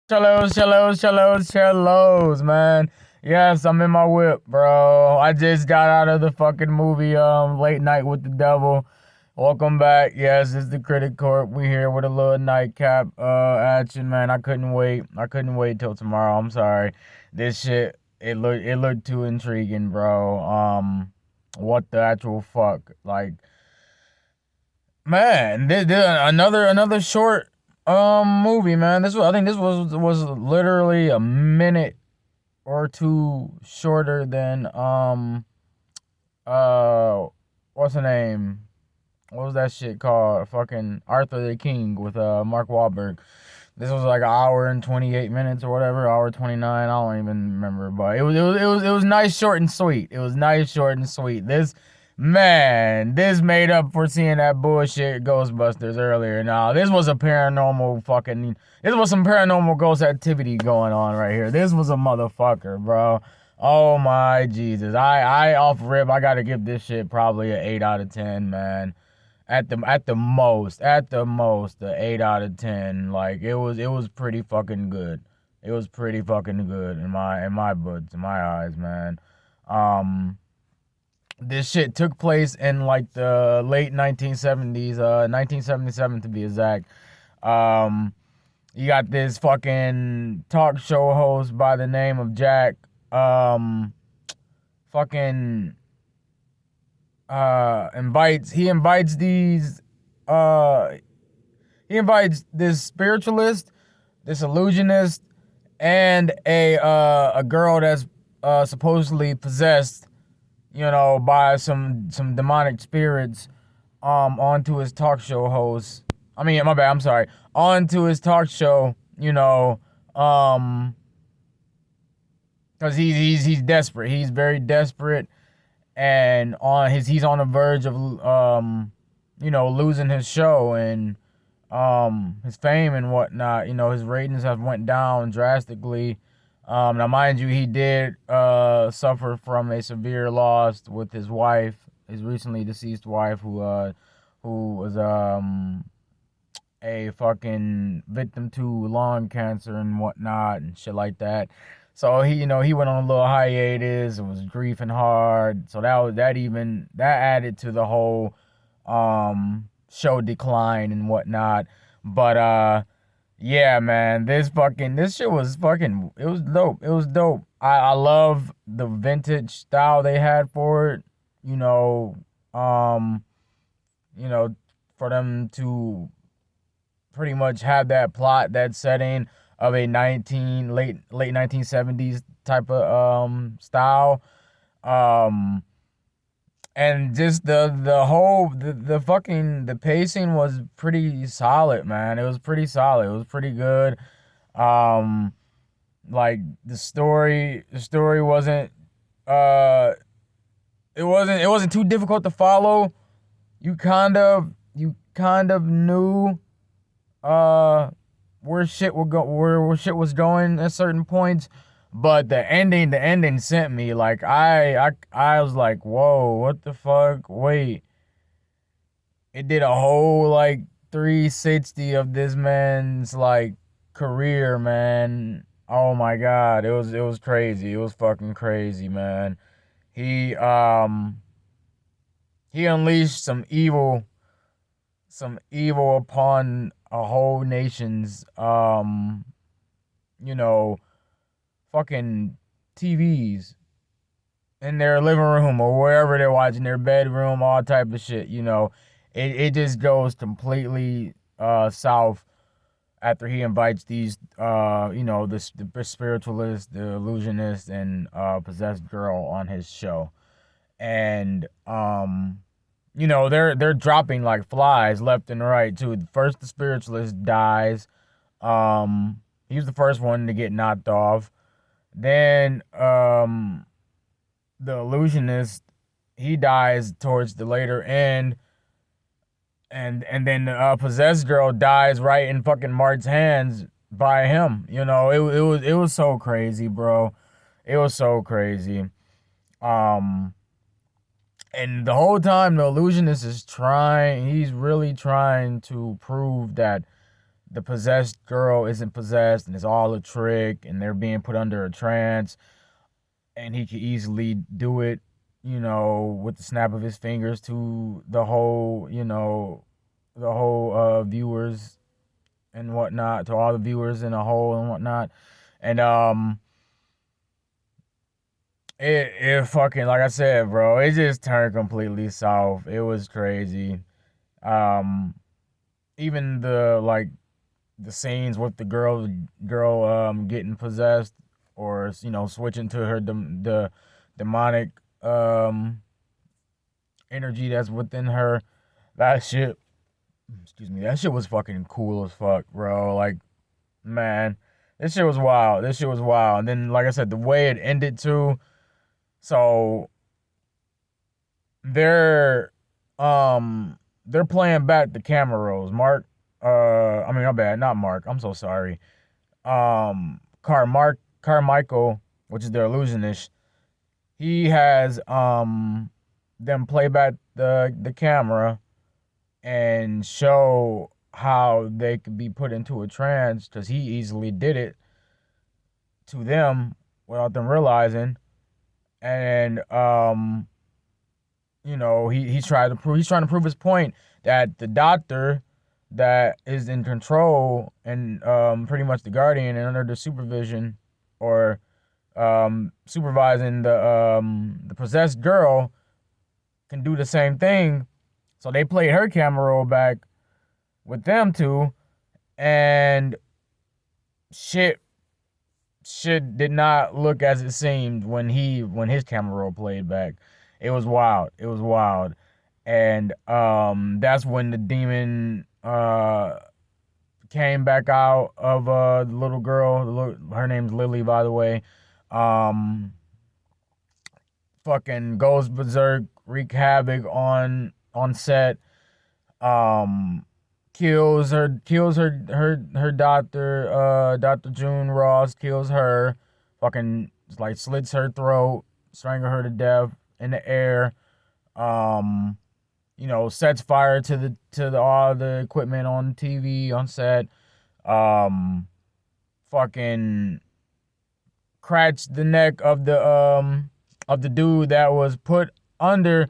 Shallows, man. Yes, I'm in my whip, bro. I just got out of the fucking movie, Late Night with the Devil. Welcome back. Yes, it's the Critic Corp. We here with a little nightcap, action, man. I couldn't wait. I couldn't wait till tomorrow. I'm sorry. This shit, it looked too intriguing, bro. What the actual fuck? Like, man, another short movie, man. I think this was literally a minute or two shorter than uh what's the name? What was that shit called? Fucking Arthur the King with Mark Wahlberg. This was like an hour and 28 minutes or whatever, hour 29. I don't even remember, but it was nice, short and sweet. It was nice, short and sweet. This made up for seeing that bullshit Ghostbusters earlier. Now this was a paranormal fucking. This was some paranormal ghost activity going on right here. This was a motherfucker, bro. Oh my Jesus! I off rip. I gotta give this shit probably an 8 out of 10, man. At the most, the 8 out of 10. Like it was pretty fucking good. It was pretty fucking good in my books, in my eyes, man. Um, this shit took place in like the late 1970s, 1977 to be exact. Um, you got this fucking talk show host by the name of Jack. Fucking invites he invites these uh he invites this spiritualist, this illusionist, and a girl that's supposedly possessed, by some demonic spirits, onto his talk show host. I mean, my bad, I'm sorry. Onto his talk show, because he's desperate. He's very desperate, and he's on the verge of losing his show and his fame and whatnot. His ratings have went down drastically. Now mind you, he did suffer from a severe loss with his wife, his recently deceased wife, who was a fucking victim to lung cancer and whatnot and shit like that. So he went on a little hiatus. It was grieving hard. So that added to the whole show decline and whatnot. But yeah, man, this shit was fucking, it was dope. It was dope. I love the vintage style they had for it. You know, um, you know, for them to pretty much have that plot, that setting of a 1970s type of style. Um and just the fucking the pacing was pretty solid, man. It was pretty solid. It was pretty good. Um like the story wasn't uh it wasn't too difficult to follow. You kind of knew uh where shit was going at certain points, but the ending sent me. Like I was like, whoa, what the fuck? Wait, it did a whole like 360 of this man's like career, man. Oh my god, it was crazy. It was fucking crazy, man. He um he unleashed some evil upon a whole nation's you know fucking TVs in their living room or wherever they're watching, their bedroom, all type of shit. It just goes completely south after he invites these the spiritualist, the illusionist, and possessed girl on his show. And they're dropping like flies left and right too. First the spiritualist dies. He was the first one to get knocked off. Then the illusionist, he dies towards the later end, and then the possessed girl dies right in fucking Mark's hands by him. It was so crazy, bro. It was so crazy. Um, and the whole time the illusionist is trying, he's really trying to prove that the possessed girl isn't possessed and it's all a trick and they're being put under a trance and he could easily do it, with the snap of his fingers to the whole viewers and whatnot, to all the viewers in a whole and whatnot. And it fucking, like I said, bro, it just turned completely south. It was crazy. Um Even the scenes with the girl getting possessed, or switching to the demonic energy that's within her. That shit, excuse me, that shit was fucking cool as fuck, bro. Like, man, this shit was wild. This shit was wild. And then, like I said, the way it ended too. So they're they're playing back the camera rolls. I mean, my bad, not Mark. I'm so sorry. Carmichael, which is the illusionist, he has them play back the camera and show how they could be put into a trance, because he easily did it to them without them realizing. And he's trying to prove his point that the doctor that is in control and pretty much the guardian and under the supervision, or supervising the possessed girl, can do the same thing. So they played her camera roll back with them two, and shit did not look as it seemed when his camera roll played back. It was wild. It was wild. And that's when the demon came back out of the little girl. Her name's Lily, by the way. Fucking goes berserk, wreak havoc on set. Kills her doctor, Dr. June Ross, kills her. Fucking like slits her throat, strangle her to death in the air. Sets fire to all the equipment on TV, on set. Fucking cracks the neck of the dude that was put under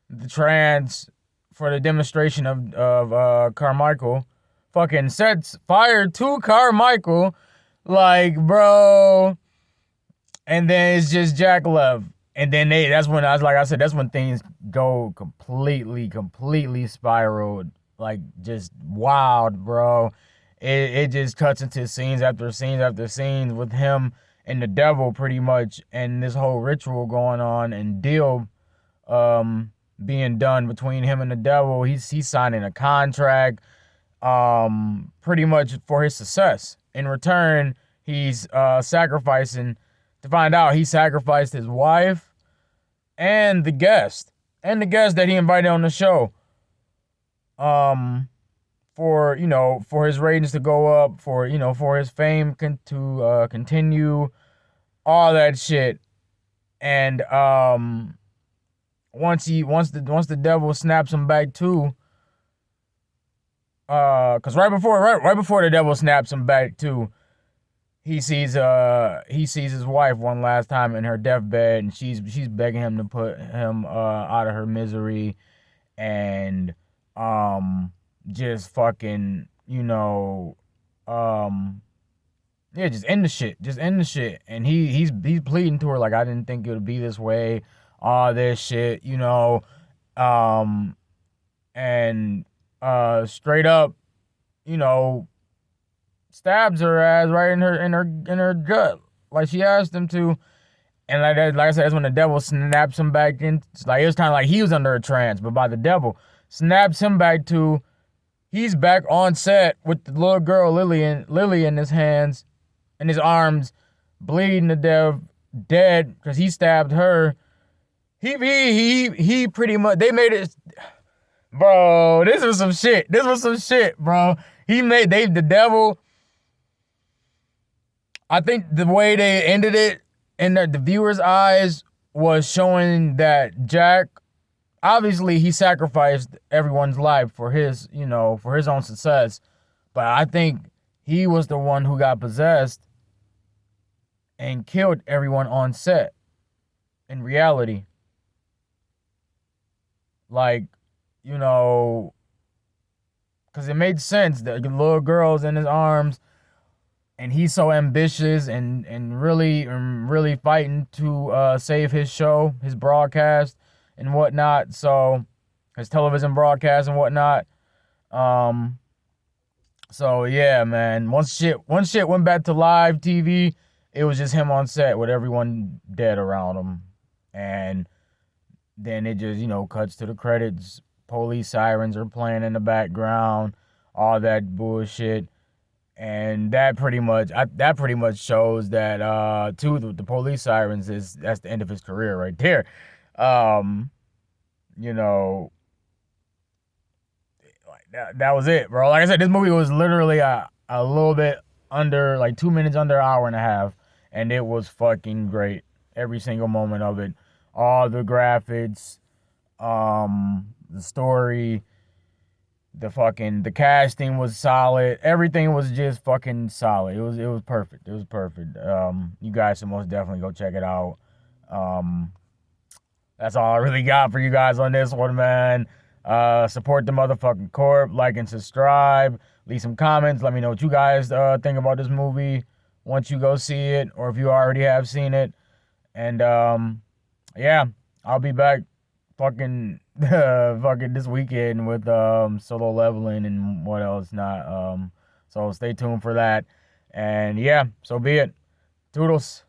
the trance for the demonstration of Carmichael. Fucking sets fire to Carmichael, like, bro. And then it's just Jack left. And then that's when things go completely spiraled. Like, just wild, bro. It just cuts into scenes after scenes after scenes with him and the devil, pretty much, and this whole ritual going on, and deal being done between him and the devil. He's signing a contract pretty much for his success. In return, he's sacrificing, to find out he sacrificed his wife and the guest that he invited on the show, for his ratings to go up, for his fame to continue, all that shit. And once the devil snaps him back too, because right before the devil snaps him back too, he sees his wife one last time in her deathbed, and she's begging him to put him out of her misery, and just fucking just end the shit, and he's pleading to her like, I didn't think it would be this way, all this shit, and straight up, stabs her ass right in her gut, like she asked him to. And like I said, that's when the devil snaps him back in. Like, it was kind of like he was under a trance, but by the devil snaps him back to. He's back on set with the little girl Lily in his hands, and his arms, bleeding to death, dead because he stabbed her. He pretty much, they made it, bro. This was some shit, bro. The devil. I think the way they ended it in the viewer's eyes was showing that Jack, obviously he sacrificed everyone's life for his own success. But I think he was the one who got possessed and killed everyone on set in reality. Like, you know, because it made sense. The little girl's in his arms, and he's so ambitious and really fighting to save his show, his broadcast, and whatnot. So his television broadcast and whatnot. Um, so yeah, man. Once shit went back to live TV, it was just him on set with everyone dead around him, and then it just cuts to the credits. Police sirens are playing in the background, all that bullshit, and that pretty much shows that the police sirens that's the end of his career right there. Um, you know, like that was it, bro. Like I said, this movie was literally a little bit under, like 2 minutes under an hour and a half, and it was fucking great. Every single moment of it, all the graphics, the story, the casting was solid. Everything was just fucking solid. It was perfect. It was perfect. You guys should most definitely go check it out. Um, that's all I really got for you guys on this one, man. Support the motherfucking corp, like and subscribe. Leave some comments. Let me know what you guys think about this movie once you go see it, or if you already have seen it. And yeah, I'll be back fucking fucking this weekend with Solo Leveling and what else not. So stay tuned for that. And yeah, so be it. Toodles.